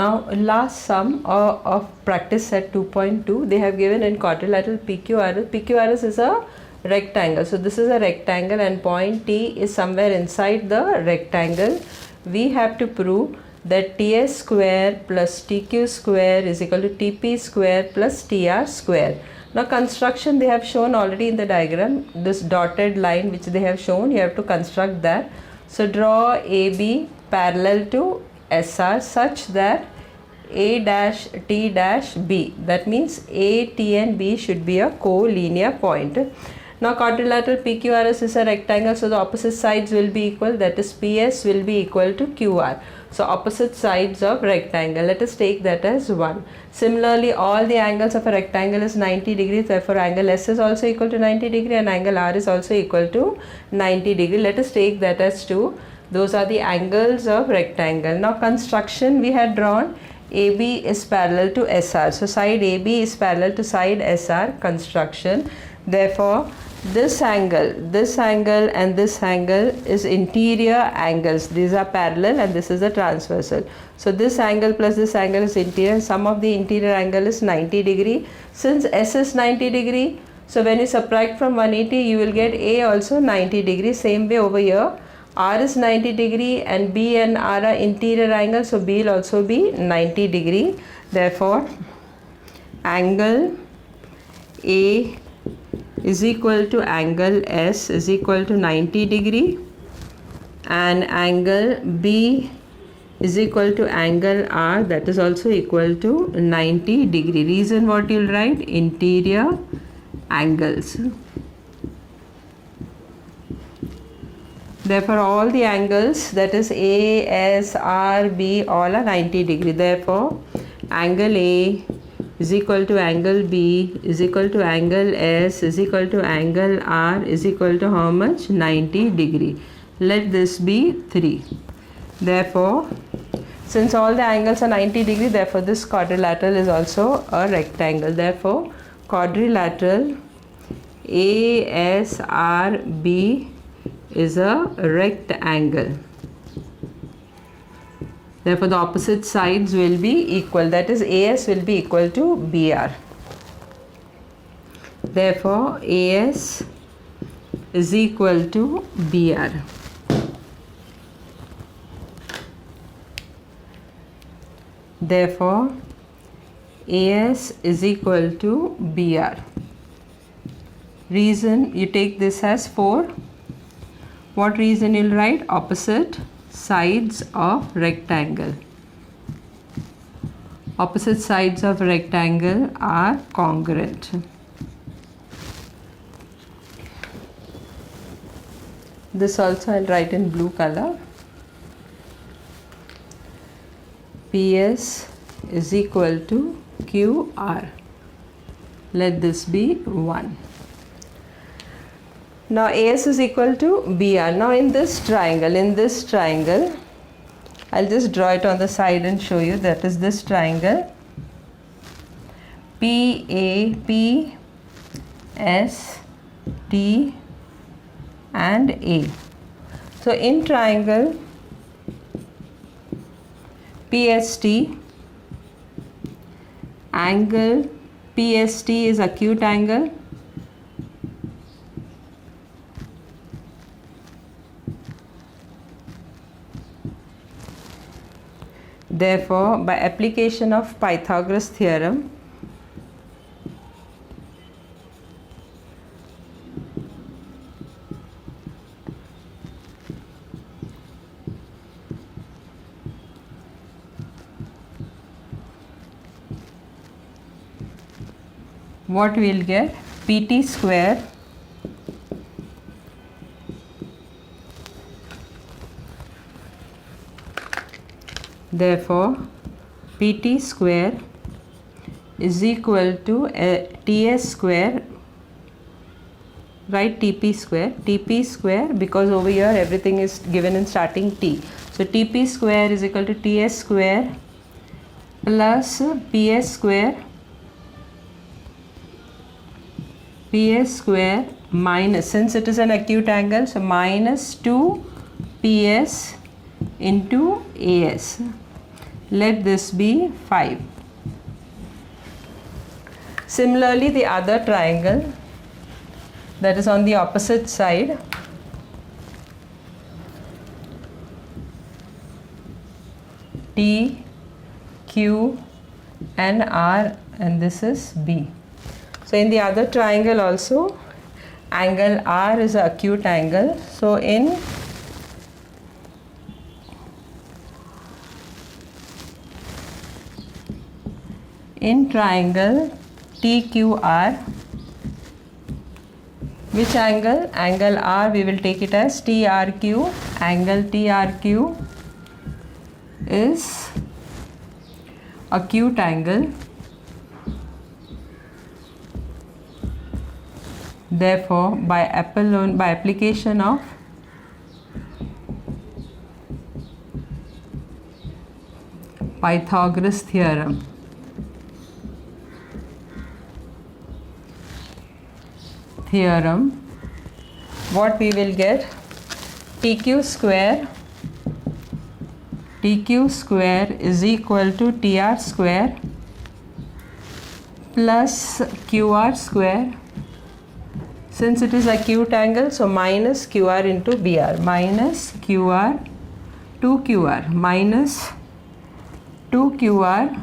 Now last sum of practice set 2.2, they have given in quadrilateral PQRS. PQRS is a rectangle. So this is a rectangle and point T is somewhere inside the rectangle. We have to prove that TS square plus TQ square is equal to TP square plus TR square. Now construction they have shown already in the diagram. This dotted line which they have shown, you have to construct that. So draw AB parallel to SR such that A dash T dash B, that means A, T and B should be a co-linear point. Now quadrilateral PQRS is a rectangle, so the opposite sides will be equal, that is PS will be equal to QR. So opposite sides of rectangle, let us take that as 1. Similarly, all the angles of a rectangle is 90 degrees, therefore angle S is also equal to 90 degree and angle R is also equal to 90 degree. Let us take that as 2. Those are the angles of rectangle. Now construction we had drawn, AB is parallel to SR. So side AB is parallel to side SR, construction. Therefore this angle and this angle is interior angles. These are parallel and this is a transversal. So this angle plus this angle is interior. Sum of the interior angle is 90 degree. Since S is 90 degree, so when you subtract from 180, you will get A also 90 degree. Same way over here. R is 90 degree and B and R are interior angles, so B will also be 90 degree. Therefore, angle A is equal to angle S is equal to 90 degree and angle B is equal to angle R, that is also equal to 90 degree. Reason what you will write? Interior angles. Therefore, all the angles, that is A, S, R, B, all are 90 degree. Therefore, angle A is equal to angle B is equal to angle S is equal to angle R is equal to how much? 90 degree. Let this be 3. Therefore, since all the angles are 90 degree, therefore this quadrilateral is also a rectangle. Therefore, quadrilateral ASRB is a rectangle. Therefore, the opposite sides will be equal, that is AS will be equal to BR. Therefore, AS is equal to BR. Therefore, AS is equal to BR. Reason, you take this as 4. What reason you'll write? Opposite sides of rectangle. Opposite sides of rectangle are congruent. This also I'll write in blue color. PS is equal to QR. Let this be 1. Now AS is equal to BR. Now in this triangle, I'll just draw it on the side and show you. That is this triangle. PAP, S, T and A. So in triangle PST, angle PST is acute angle. Therefore, by application of Pythagoras theorem, what we will get? PT square therefore PT square is equal to TS square, write TP square because over here everything is given in starting T. So TP square is equal to TS square plus PS square minus, since it is an acute angle, so minus 2 PS into AS. let this be 5. Similarly, the other triangle that is on the opposite side, T, Q and R, and this is B. So in the other triangle also, angle R is an acute angle. So in triangle TQR, which angle? Angle R, we will take it as TRQ. Angle TRQ is acute angle. Therefore, by application of Pythagoras theorem, what we will get? TQ square is equal to TR square plus QR square. Since it is acute angle, so minus QR into BR, minus QR 2QR, minus 2QR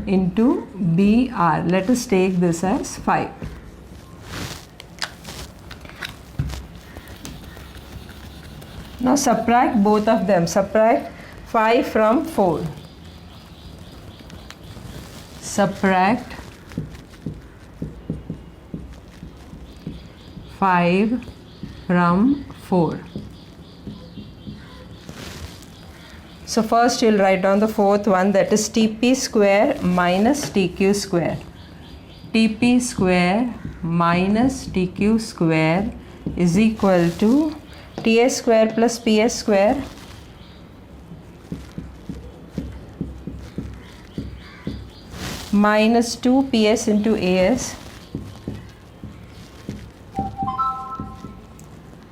into BR. Let us take this as 5. Now subtract both of them. Subtract 5 from 4. Subtract 5 from 4. So first you will write down the fourth one, that is TP square minus TQ square. TP square minus TQ square is equal to TS square plus PS square minus 2 PS into AS.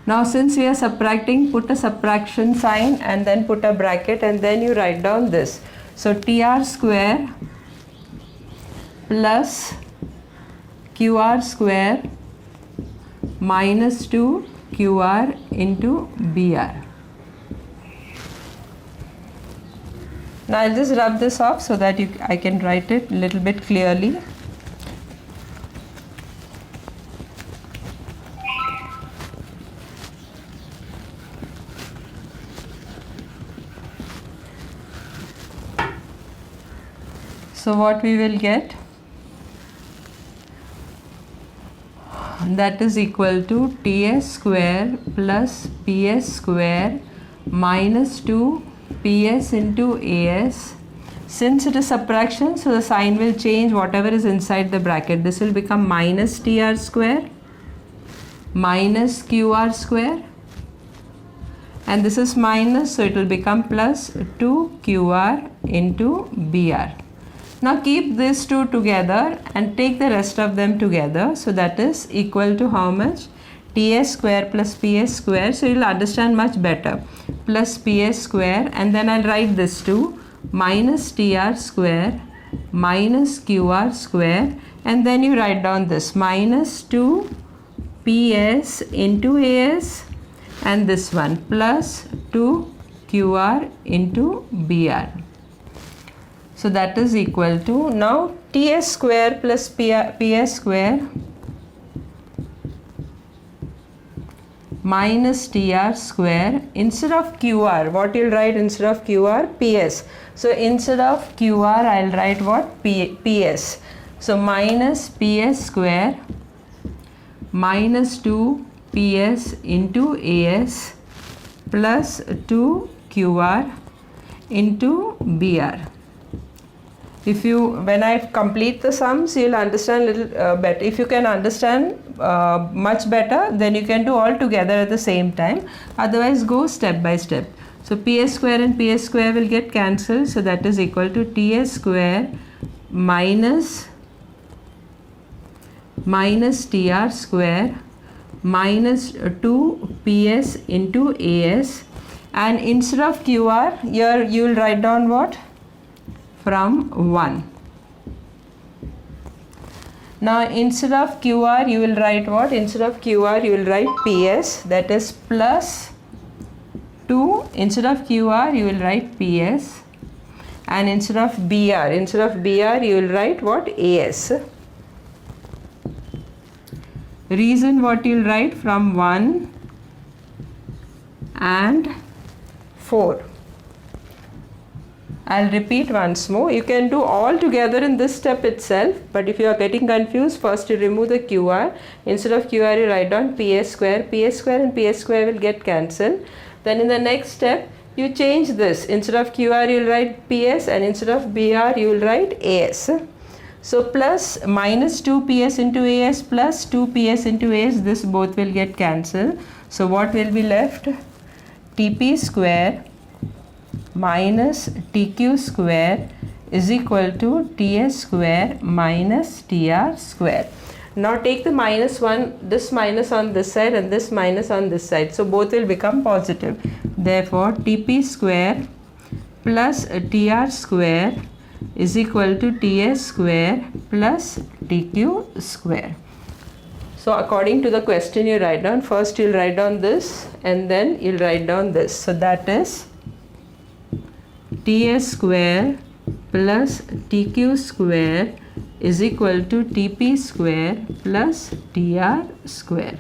Now since we are subtracting, put a subtraction sign and then put a bracket and then you write down this. So TR square plus QR square minus 2 QR into BR. Now I'll just rub this off so that I can write it a little bit clearly. So what we will get? That is equal to TS square plus PS square minus 2 PS into AS. Since it is subtraction, so the sign will change whatever is inside the bracket. This will become minus TR square minus QR square, and this is minus, so it will become plus 2QR into BR. Now keep these two together and take the rest of them together. So that is equal to how much? TS square plus PS square. So you will understand much better. Plus PS square, and then I'll write this too. Minus TR square minus QR square, and then you write down this minus 2 PS into AS, and this one plus 2 QR into BR. So that is equal to, now TS square plus PS square minus TR square. Instead of QR, what you'll write instead of QR? PS. So instead of QR, I'll write what? PS. So minus PS square minus 2 PS into AS plus 2 QR into BR. When I complete the sums, you'll understand a little better. If you can understand much better, then you can do all together at the same time. Otherwise, go step by step. So PS square and PS square will get cancelled. So that is equal to TS square minus TR square minus 2 PS into AS, and instead of QR here you will write down what? From 1. Now instead of QR you will write what? Instead of QR you will write PS, that is plus 2. Instead of QR you will write PS, and instead of BR you will write what? AS. Reason what you will write from 1 and 4. I'll repeat once more. You can do all together in this step itself, but if you are getting confused, first you remove the QR. Instead of QR you write down PS square and PS square will get cancelled. Then in the next step you change this. Instead of QR you will write PS, and instead of BR you will write AS. So plus minus 2PS into AS plus 2PS into AS, this both will get cancelled. So what will be left? TP square minus TQ square is equal to TS square minus TR square. Now take the minus 1, this minus on this side and this minus on this side. So both will become positive. Therefore TP square plus TR square is equal to TS square plus TQ square. So according to the question you write down, first you'll write down this and then you'll write down this. So that is TS square plus TQ square is equal to TP square plus TR square.